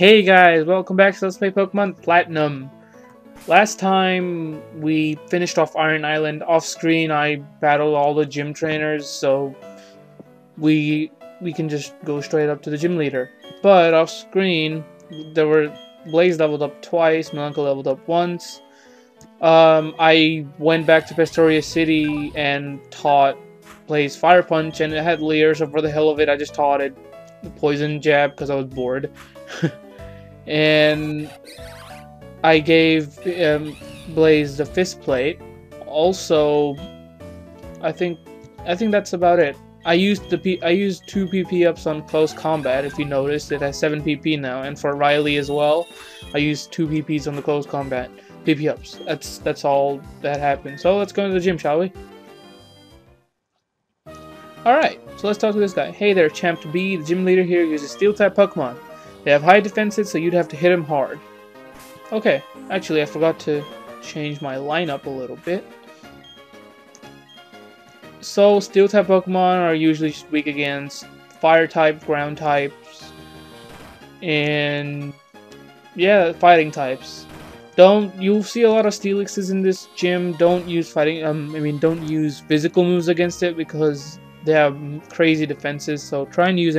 Hey guys, welcome back to Let's Play Pokemon Platinum. Last time we finished off Iron Island. Off screen I battled all the gym trainers, so we can just go straight up to the gym leader. But off screen there were Blaze leveled up twice, Melanka leveled up once. I went back to Pastoria City and taught Blaze Fire Punch, and it had layers, so for the hell of it I just taught it the Poison Jab because I was bored. And I gave Blaze the Fist Plate. Also, I think that's about it. I used 2 PP ups on close combat. If you noticed, it has 7 PP now, and for Riley as well, I used 2 PPs on the close combat PP ups. That's all that happened. So let's go to the gym, shall we? All right. So let's talk to this guy. Hey there, Champ B. The gym leader here uses Steel type Pokemon. They have high defenses, so you'd have to hit him hard. Okay, actually I forgot to change my lineup a little bit. So Steel type Pokemon are usually weak against Fire type, Ground types, and yeah, Fighting types. You'll see a lot of Steelixes in this gym. Don't use don't use physical moves against it because they have crazy defenses. So try and use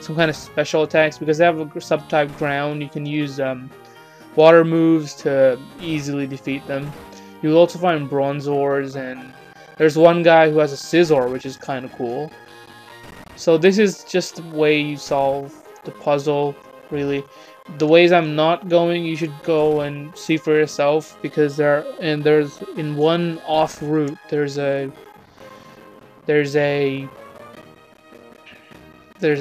some kind of special attacks because they have a subtype ground. You can use water moves to easily defeat them. You'll also find Bronzors, and there's one guy who has a Scizor, which is kind of cool. So this is just the way you solve the puzzle, really. The ways I'm not going, you should go and see for yourself, because there's in one off route there's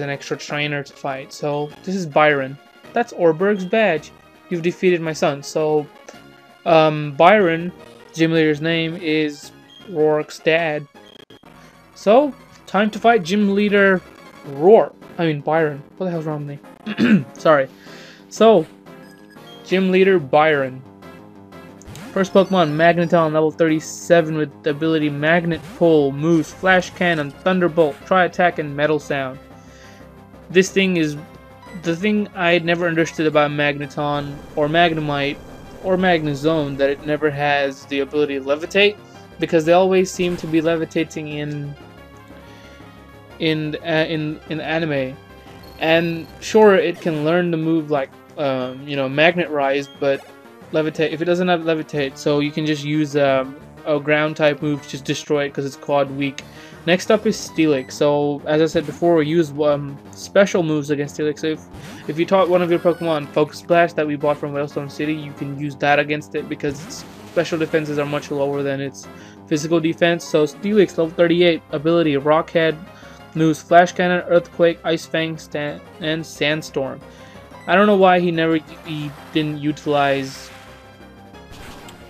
an extra trainer to fight. So this is Byron. That's Orberg's badge. You've defeated my son. So Byron, gym leader's name, is Rourke's dad. So time to fight gym leader Byron. What the hell's wrong with me? Sorry. So gym leader Byron. First Pokemon, Magneton, level 37 with the ability Magnet Pull, Moose, Flash Cannon, Thunderbolt, Tri-Attack, and Metal Sound. This thing is the thing I had never understood about Magneton or Magnemite or Magnezone, that it never has the ability to levitate, because they always seem to be levitating in anime. And sure, it can learn the move like Magnet Rise, but levitate, if it doesn't have levitate, so you can just use a ground type move to just destroy it because it's quad weak. Next up is Steelix. So as I said before, we use special moves against Steelix. So if you taught one of your Pokemon Focus Blast that we bought from Whalestone City, you can use that against it because its special defenses are much lower than its physical defense. So Steelix, level 38, ability Rockhead, moves Flash Cannon, Earthquake, Ice Fang, and Sandstorm. I don't know why he didn't utilize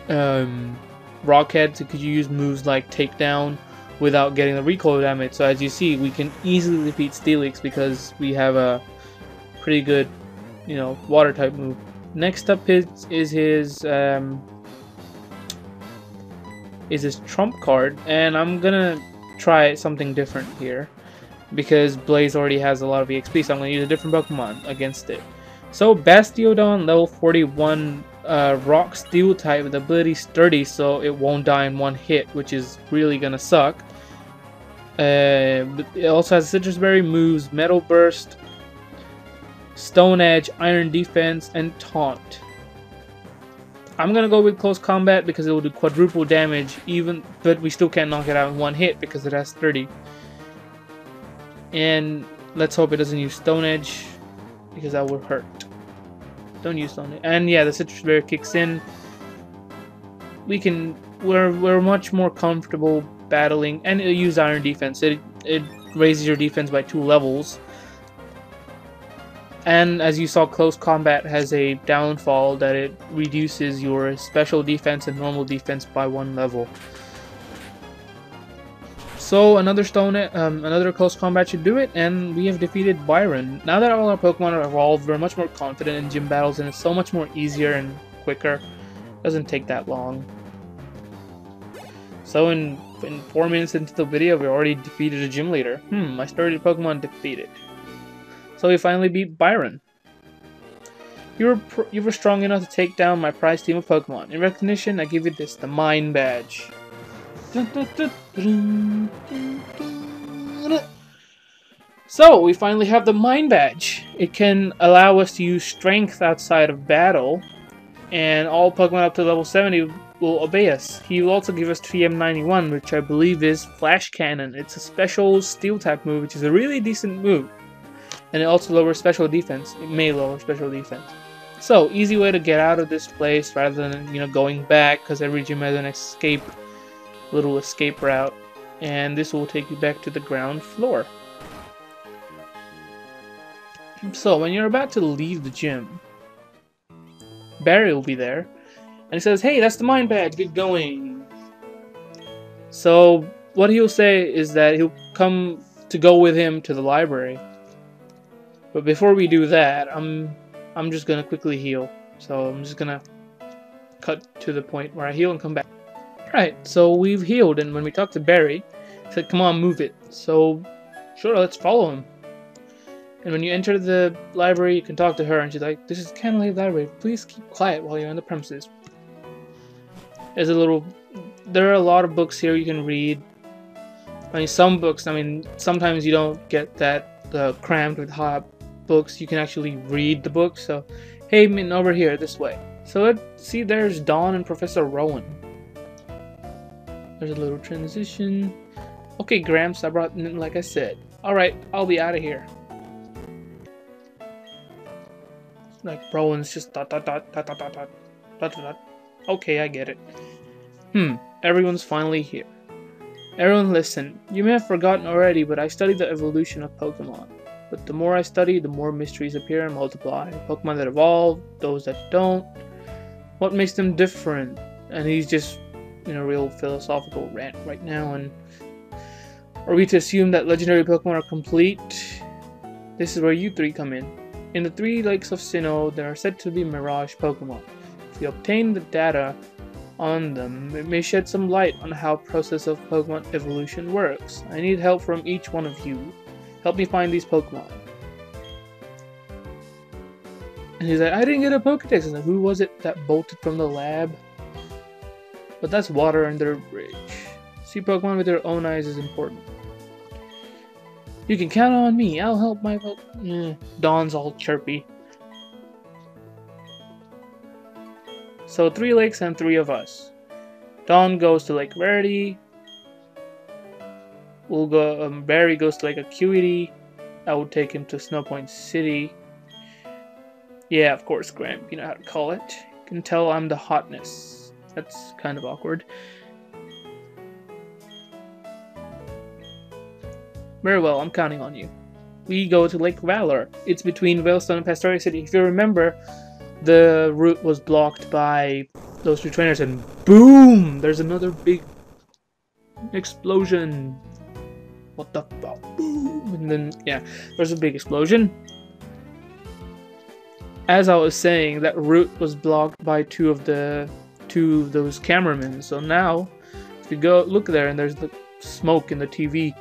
Rockhead, because you use moves like Takedown without getting the recoil damage. So as you see, we can easily defeat Steelix because we have a pretty good, water type move. Next up is his trump card, and I'm gonna try something different here because Blaze already has a lot of EXP, so I'm gonna use a different Pokemon against it. So Bastiodon, level 41, Rock Steel type with ability Sturdy, so it won't die in one hit, which is really gonna suck. But it also has Citrus Berry, moves Metal Burst, Stone Edge, Iron Defense, and Taunt. I'm gonna go with Close Combat because it will do quadruple damage, but we still can't knock it out in one hit because it has 30. And let's hope it doesn't use Stone Edge, because that would hurt. Don't use Stone Edge. And yeah, the Citrus Berry kicks in. We're much more comfortable battling, and it'll use Iron Defense. It raises your defense by 2 levels. And as you saw, Close Combat has a downfall that it reduces your special defense and normal defense by 1 level. So another Close Combat should do it, and we have defeated Byron. Now that all our Pokemon are evolved, we're much more confident in gym battles, and it's so much more easier and quicker. It doesn't take that long. So in 4 minutes into the video, we already defeated a gym leader. My started Pokemon defeated. So we finally beat Byron. You were strong enough to take down my prized team of Pokemon. In recognition, I give you this, the Mind Badge. So, we finally have the Mind Badge. It can allow us to use Strength outside of battle, and all Pokemon up to level 70 will obey us. He will also give us TM91, which I believe is Flash Cannon. It's a special Steel-type move, which is a really decent move. And it also lowers special defense. It may lower special defense. So, easy way to get out of this place rather than, going back, because every gym has an little escape route. And this will take you back to the ground floor. So, when you're about to leave the gym, Barry will be there, and he says, "Hey, that's the Mind Badge, get going." So, what he'll say is that he'll come to go with him to the library. But before we do that, I'm just gonna quickly heal. So, I'm just gonna cut to the point where I heal and come back. Right, so we've healed, and when we talked to Barry, he said, "Come on, move it." So, sure, let's follow him. And when you enter the library, you can talk to her, and she's like, "This is Canalave Library. Please keep quiet while you're on the premises." There are a lot of books here you can read. I mean, some books, sometimes you don't get that crammed with hot books. You can actually read the book. So, hey, man, over here, this way. So let's see, there's Dawn and Professor Rowan. There's a little transition. Okay, Gramps, I brought in like I said. Alright, I'll be out of here. Like, Rowan's just dot. Okay, I get it. Everyone's finally here. Everyone listen. You may have forgotten already, but I studied the evolution of Pokemon. But the more I study, the more mysteries appear and multiply. Pokemon that evolve, those that don't. What makes them different? And he's just in a real philosophical rant right now. And are we to assume that legendary Pokemon are complete? This is where you three come in. In the 3 Lakes of Sinnoh, there are said to be Mirage Pokemon. If you obtain the data on them, it may shed some light on how the process of Pokemon evolution works. I need help from each one of you. Help me find these Pokemon. And he's like, I didn't get a Pokedex. And like, who was it that bolted from the lab? But that's water under a bridge. See Pokemon with your own eyes is important. You can count on me. I'll help my Dawn's all chirpy. So 3 lakes and 3 of us. Dawn goes to Lake Rarity. We'll go. Barry goes to Lake Acuity. I will take him to Snowpoint City. Yeah, of course, Gramp. You know how to call it. You can tell I'm the hotness. That's kind of awkward. Very well, I'm counting on you. We go to Lake Valor. It's between Veilstone and Pastoria City. If you remember, the route was blocked by those 2 trainers, and boom! There's another big explosion. What the fuck? Boom! And then, yeah, there's a big explosion. As I was saying, that route was blocked by 2 of those cameramen. So now, if you go look there, and there's the smoke in the TV.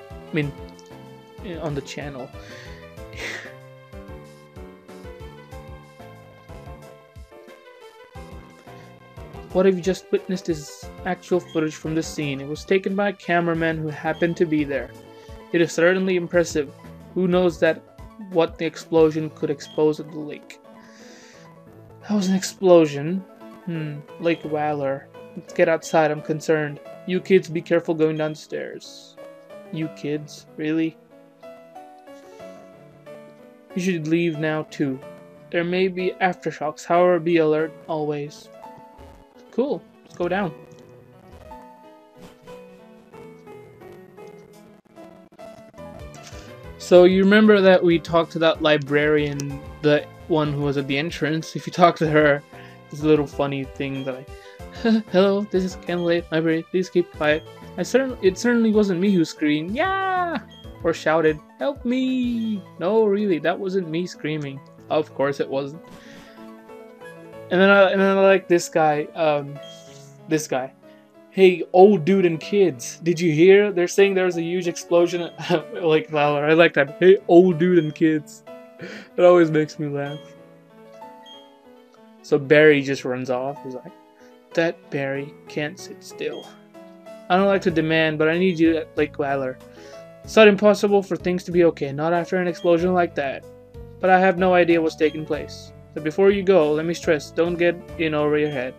On the channel. What have you just witnessed is actual footage from the scene. It was taken by a cameraman who happened to be there. It is certainly impressive. Who knows what the explosion could expose at the lake? That was an explosion. Lake Valor. Let's get outside, I'm concerned. You kids, be careful going down the stairs. You kids? Really? You should leave now too. There may be aftershocks, however be alert always. Cool, let's go down. So you remember that we talked to that librarian, the one who was at the entrance. If you talk to her, it's a little funny thing that hello, this is Canalave Library, please keep quiet. It certainly wasn't me who screamed, yeah! Or shouted, help me! No, really, that wasn't me screaming. Of course it wasn't. And then I like this guy, Hey, old dude and kids, did you hear? They're saying there was a huge explosion at Lake Valor. I like that. Hey, old dude and kids. It always makes me laugh. So Barry just runs off. He's like, that Barry can't sit still. I don't like to demand, but I need you at Lake Valor. It's not impossible for things to be okay, not after an explosion like that. But I have no idea what's taking place. So before you go, let me stress, don't get in over your head.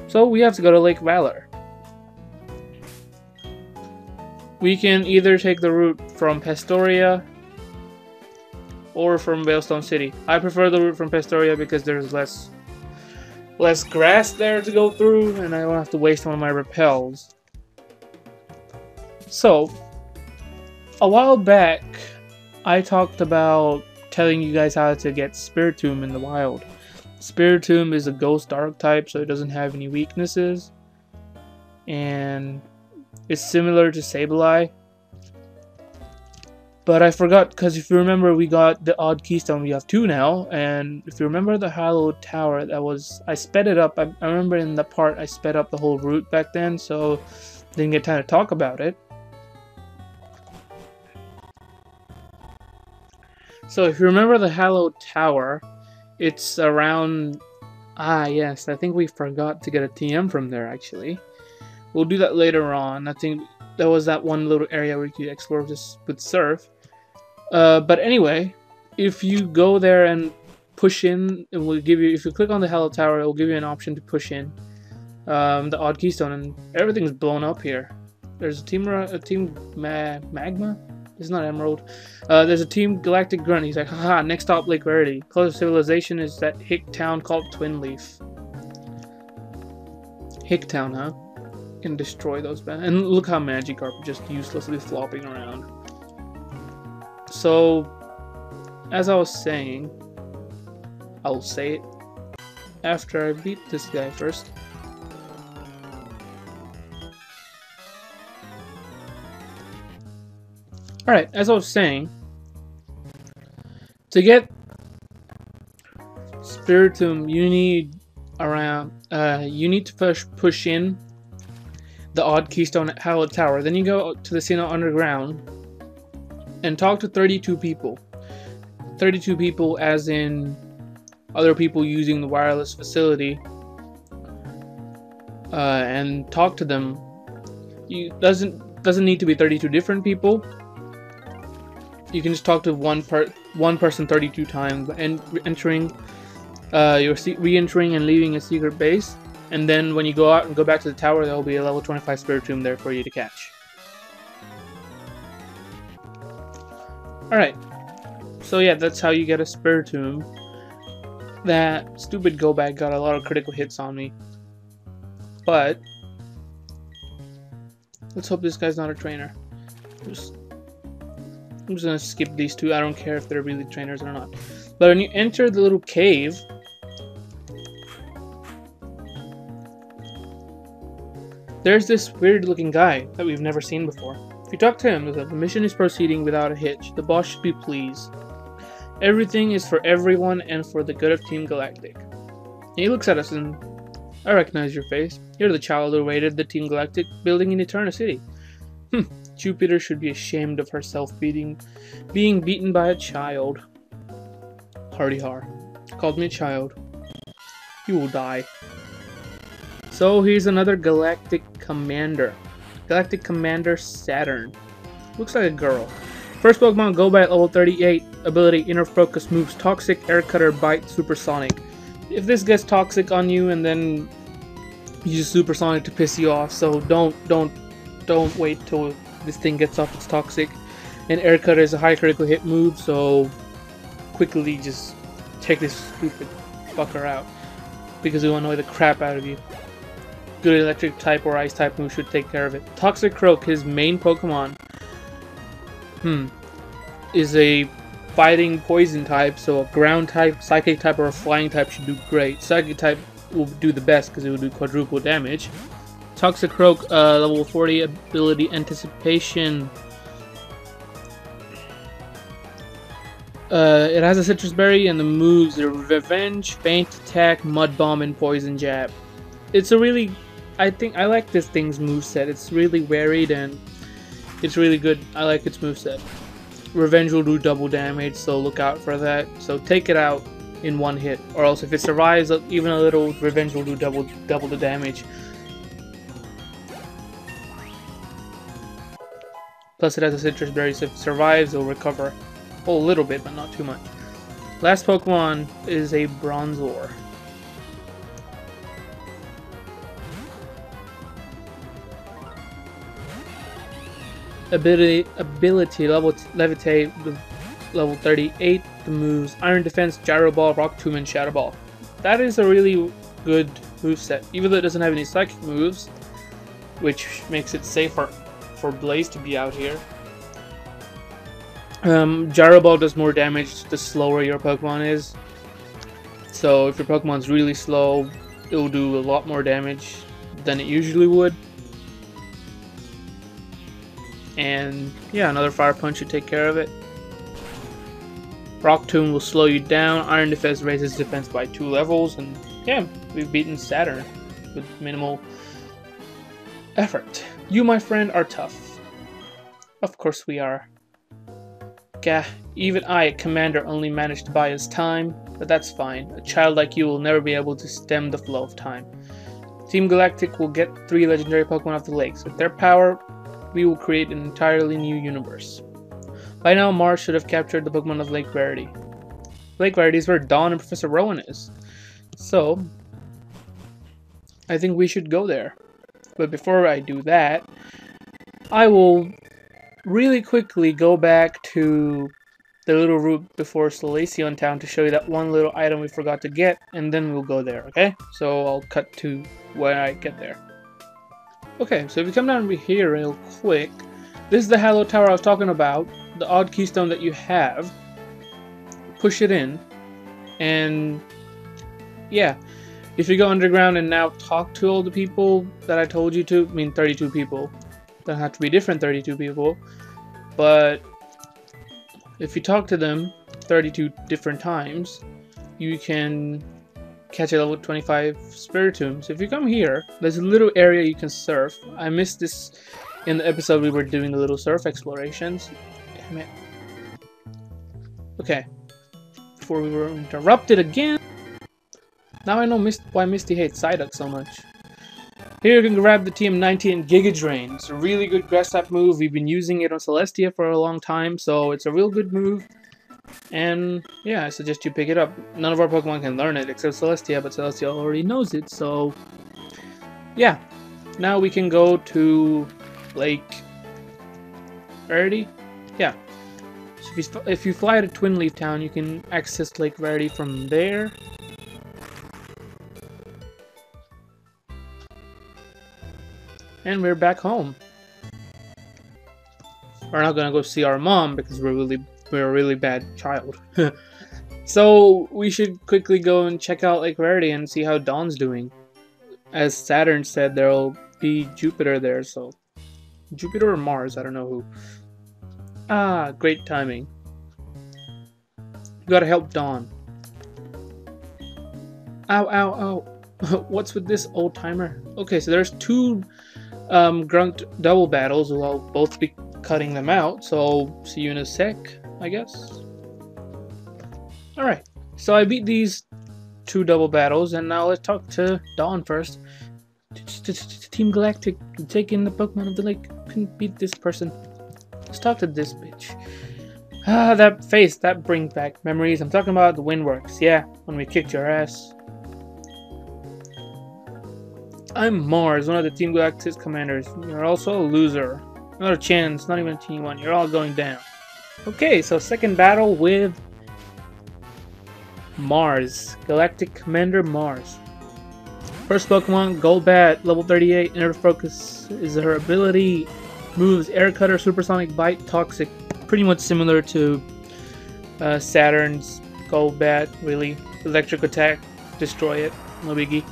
So we have to go to Lake Valor. We can either take the route from Pastoria or from Veilstone City. I prefer the route from Pastoria because there's less grass there to go through, and I don't have to waste one of my repels. So, a while back, I talked about telling you guys how to get Spiritomb in the wild. Spiritomb is a ghost dark type, so it doesn't have any weaknesses. And it's similar to Sableye. But I forgot, because if you remember, we got the odd keystone. We have 2 now. And if you remember the Hallowed Tower, I sped it up. I remember in the part I sped up the whole route back then, so didn't get time to talk about it. So if you remember the Hallowed Tower, it's around... Ah, yes, I think we forgot to get a TM from there, actually. We'll do that later on. I think there was that one little area where you could explore just with Surf. But anyway, if you go there and push in, it will give you... If you click on the Hallowed Tower, it will give you an option to push in the odd keystone, and everything's blown up here. There's a team Magma? It's not Emerald. There's a team Galactic Grunt. He's like, haha, next stop Lake Verity. Closest civilization is that hick town called Twin Leaf. Hick town, huh? Can destroy those bad. And look how Magikarp just uselessly flopping around. So, as I was saying, I'll say it after I beat this guy first. Alright, as I was saying, to get Spiritomb, you need to push in the odd keystone at Hallowed Tower. Then you go to the Sinnoh Underground and talk to 32 people. 32 people as in other people using the wireless facility. And talk to them. Doesn't need to be 32 different people. You can just talk to one person 32 times and re-entering and leaving a secret base. And then when you go out and go back to the tower, there will be a level 25 Spiritomb there for you to catch. Alright. So yeah, that's how you get a Spiritomb. That stupid go bag got a lot of critical hits on me. But let's hope this guy's not a trainer. I'm just gonna skip these 2. I don't care if they're really trainers or not. But when you enter the little cave, there's this weird looking guy that we've never seen before. If you talk to him, the mission is proceeding without a hitch. The boss should be pleased. Everything is for everyone and for the good of Team Galactic. And he looks at us and, I recognize your face. You're the child who raided the Team Galactic building in Eterna City. Jupiter should be ashamed of herself being beaten by a child. Hardy har. Called me a child. You will die. So here's another Galactic Commander. Galactic Commander Saturn. Looks like a girl. First Pokemon go by at level 38. Ability Inner Focus moves Toxic, Air Cutter, Bite, Supersonic. If this gets Toxic on you and then you use Supersonic to piss you off, so don't wait till this thing gets off its Toxic. And Air Cutter is a high critical hit move, so quickly just take this stupid fucker out because it will annoy the crap out of you. Good electric type or ice type move should take care of it. Toxic Croak, his main Pokemon, is a fighting poison type, so a ground type, psychic type, or a flying type should do great. Psychic type will do the best because it will do quadruple damage. Toxic Croak, level 40 ability Anticipation. It has a Citrus Berry and the moves are Revenge, Feint, Attack, Mud Bomb, and Poison Jab. It's a really... I like this thing's moveset. It's really varied and it's really good. I like its moveset. Revenge will do double damage, so look out for that. So take it out in one hit, or else if it survives even a little, Revenge will do double the damage. Plus it has a citrus berry, so if it survives, it'll recover a little bit, but not too much. Last Pokemon is a Bronzor. Ability Levitate, level 38. The moves Iron Defense, Gyro Ball, Rock Tomb, and Shadow Ball. That is a really good moveset, even though it doesn't have any psychic moves, which makes it safer for Blaze to be out here. Gyro Ball does more damage the slower your Pokemon is. So if your Pokemon's really slow, it will do a lot more damage than it usually would. And yeah, another Fire Punch should take care of it. Rock Tomb will slow you down. Iron Defense raises defense by 2 levels. And yeah, we've beaten Saturn with minimal effort. You, my friend, are tough. Of course we are. Gah, even I, Commander, only managed to buy us time. But that's fine. A child like you will never be able to stem the flow of time. Team Galactic will get 3 legendary Pokemon off the lakes. With their power, we will create an entirely new universe. By now, Mars should have captured the Pokemon of Lake Verity. Lake Verity is where Dawn and Professor Rowan is. So, I think we should go there. But before I do that, I will really quickly go back to the little route before Salacion Town to show you that one little item we forgot to get, and then we'll go there, okay? So I'll cut to where I get there. Okay, so if you come down over here real quick, this is the Halo Tower I was talking about, the odd keystone that you have. Push it in, and yeah, if you go underground and now talk to all the people that I told you to, I mean 32 people, don't have to be different 32 people, but if you talk to them 32 different times, you can catch a level 25 Spiritomb. So if you come here, there's a little area you can surf. I missed this in the episode we were doing the little surf explorations. Damn it. Okay. Before we were interrupted again. Now I know why Misty hates Psyduck so much. Here you can grab the TM90 and Giga Drain. It's a really good grass type move. We've been using it on Celestia for a long time, so it's a real good move. And yeah, I suggest you pick it up. None of our Pokemon can learn it except Celestia, but Celestia already knows it, so yeah. Now we can go to Lake Verity. Yeah. So if you fly to Twin Leaf Town, you can access Lake Verity from there. And we're back home. We're not gonna go see our mom because we're a really bad child. So we should quickly go and check out Lake Verity and see how Dawn's doing. As Saturn said, there'll be Jupiter there, so Jupiter or Mars, I don't know who. Ah, great timing. You gotta help Dawn. Ow, ow, ow. What's with this old timer? Okay, so there's 2 grunt double battles. We'll both be cutting them out, so see you in a sec, I guess. Alright, so I beat these 2 double battles, and now let's talk to Dawn first. Team Galactic, taking the Pokemon of the lake, couldn't beat this person. Let's talk to this bitch. Ah, that face, that brings back memories. I'm talking about the Windworks, yeah, when we kicked your ass. I'm Mars, one of the Team Galactic's commanders. You're also a loser. Not a chance, not even a team one. You're all going down. Okay, so second battle with Mars. Galactic Commander Mars. First Pokemon, Golbat, level 38. Inner Focus is her ability. Moves Air Cutter, Supersonic Bite, Toxic. Pretty much similar to Saturn's Golbat, really. Electric Attack, destroy it. No biggie.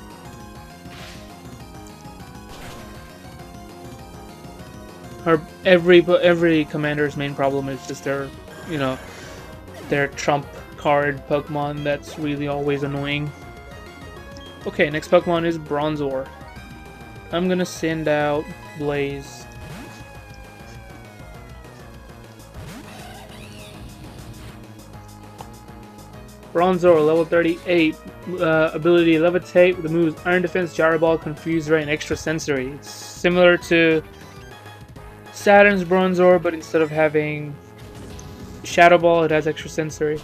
Every commander's main problem is just their, you know, their trump card Pokemon that's really always annoying. Okay, next Pokemon is Bronzor. I'm gonna send out Blaze. Bronzor, level 38, ability Levitate with the moves Iron Defense, Gyro Ball, Confuse Ray, and Extra Sensory. It's similar to Saturn's Bronzor, but instead of having Shadow Ball, it has Extra Sensory.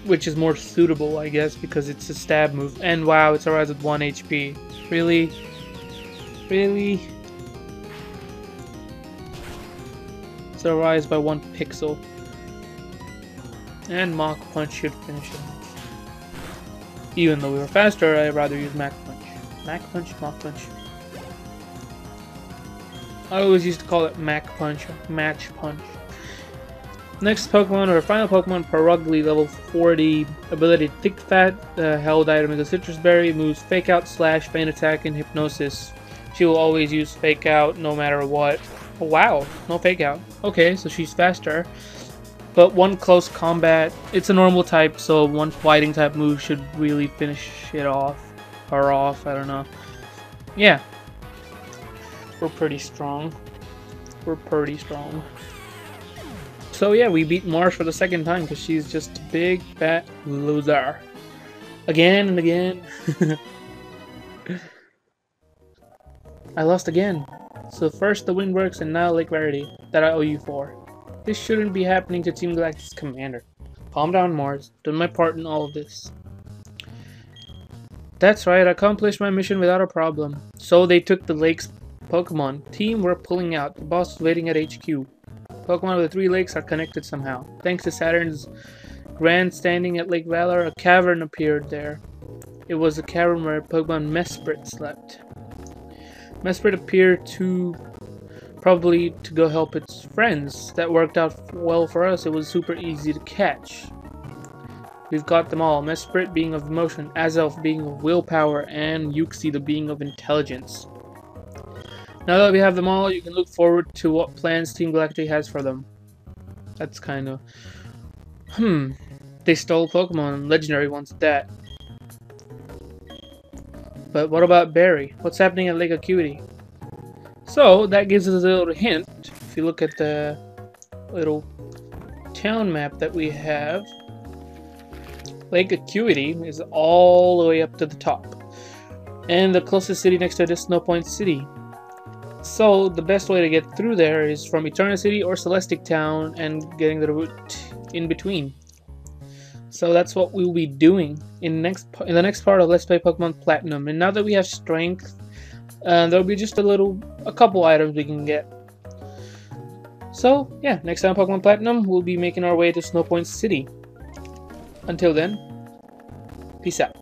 Which is more suitable, I guess, because it's a stab move. And wow, it's a rise with 1 HP. Really? Really? It's a rise by 1 pixel. And Mach Punch should finish it. Even though we were faster, I'd rather use Mach Punch. Mach Punch, Mach Punch. I always used to call it Mach Punch, Match Punch. Next Pokemon, or final Pokemon, Perugly, level 40, ability Thick Fat, held item is a Citrus Berry, moves Fake Out, Slash, Feint Attack, and Hypnosis. She will always use Fake Out no matter what. Oh, wow, no Fake Out. Okay, so she's faster. But 1 close combat, it's a normal type, so 1 fighting type move should really finish it off. Or off, I don't know. Yeah. We're pretty strong. We're pretty strong. So yeah, we beat Marsh for the 2nd time because she's just a big, fat loser. Again and again. I lost again. So first the Windworks and now Lake Verity that I owe you for. This shouldn't be happening to Team Galactic's commander. Calm down, Mars. Done my part in all of this. That's right, I accomplished my mission without a problem. So they took the lake's Pokemon. Team, we're pulling out. The boss is waiting at HQ. Pokemon with the 3 lakes are connected somehow. Thanks to Saturn's grandstanding at Lake Valor, a cavern appeared there. It was a cavern where Pokemon Mesprit slept. Mesprit appeared probably to go help its friends. That worked out well for us. It was super easy to catch. We've got them all. Mesprit being of emotion, Azelf being of willpower, and Yuxi the being of intelligence. Now that we have them all, you can look forward to what plans Team Galactic has for them. That's kind of... They stole Pokemon, legendary ones at that. But what about Barry? What's happening at Lake Acuity? So, that gives us a little hint. If you look at the little town map that we have, Lake Acuity is all the way up to the top. And the closest city next to it is Snow Point City. So, the best way to get through there is from Eterna City or Celestic Town and getting the route in between. So that's what we'll be doing in the next part of Let's Play Pokemon Platinum. And now that we have Strength, there'll be just a couple items we can get. So, yeah, next time Pokemon Platinum, we'll be making our way to Snow Point City. Until then, peace out.